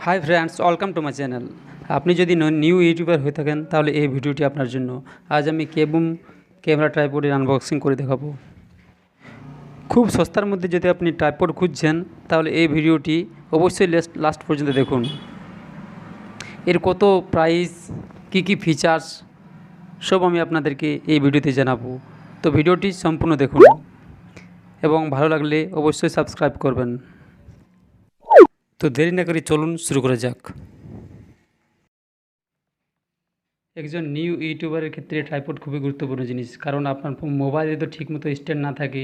Hi friends, welcome to my channel. আপনি যদি new YouTuber হয়ে থাকেন তাহলে এই ভিডিওটি আপনার জন্য। আজ আমি কেবুম ক্যামেরা ট্রাইপডের আনবক্সিং করে দেখাবো। খুব সস্তার মধ্যে যদি আপনি ট্রাইপড খুঁজছেন তাহলে এই ভিডিওটি অবশ্যই লাস্ট পর্যন্ত দেখুন। এর কত প্রাইস, কি ফিচার্স সব আমি আপনাদেরকে এই ভিডিওতে জানাবো। তো ভিডিওটি সম্পূর্ণ দেখুন এবং ভালো লাগলে অবশ্যই সাবস্ক্রাইব করবেন। তো দেরি না করে চলুন শুরু করা যাক। একজন নিউ ইউটিউবারের ক্ষেত্রে ট্রাইপড খুবই গুরুত্বপূর্ণ জিনিস, কারণ আপনার মোবাইলে তো ঠিকমতো স্ট্যান্ড না থাকে,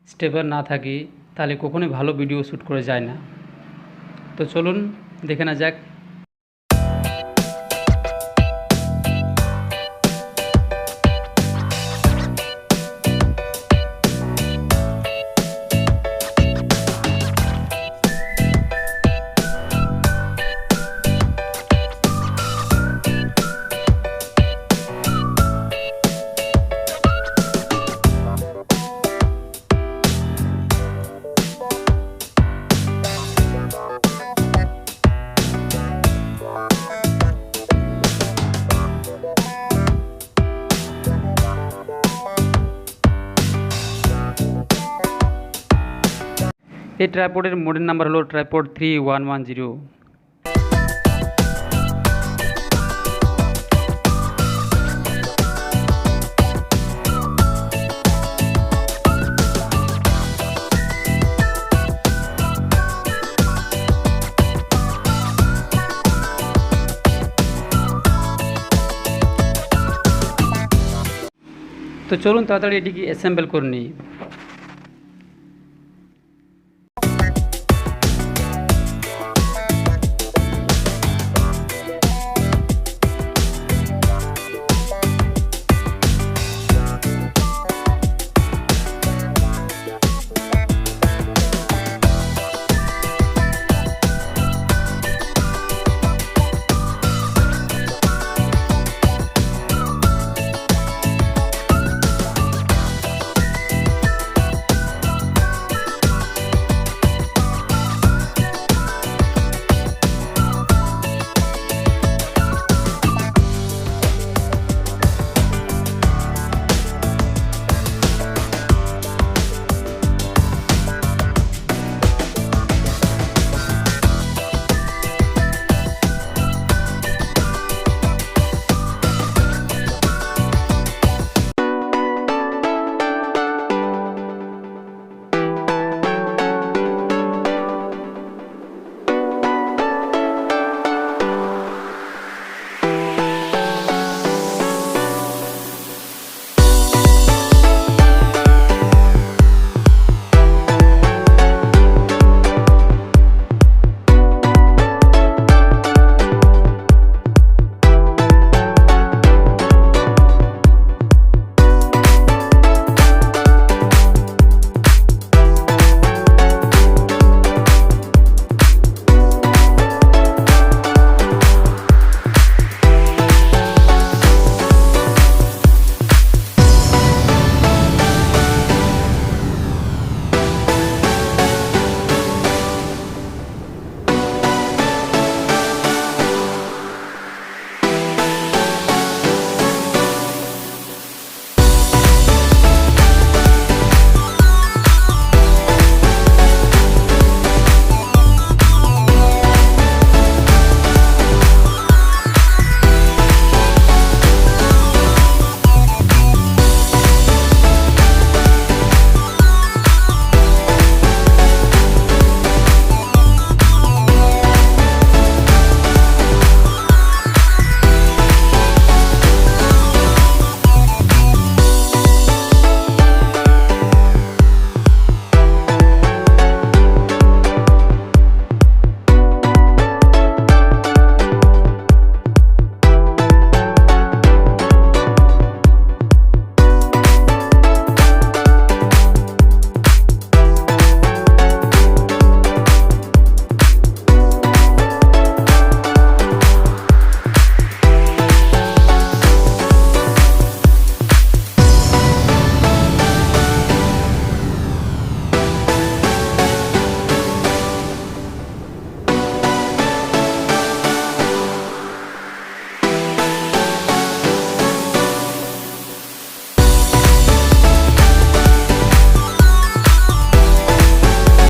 স্টেবল না থাকে, তাহলে কখনোই ভালো ভিডিও শ্যুট করা যায় না। তো চলুন দেখে না যাক। এই ট্রাইপডের মডেল নাম্বার হলো ট্রাইপড 3110। তো চলুন তাড়াতাড়ি এটিকে অ্যাসেম্বল করে নিই।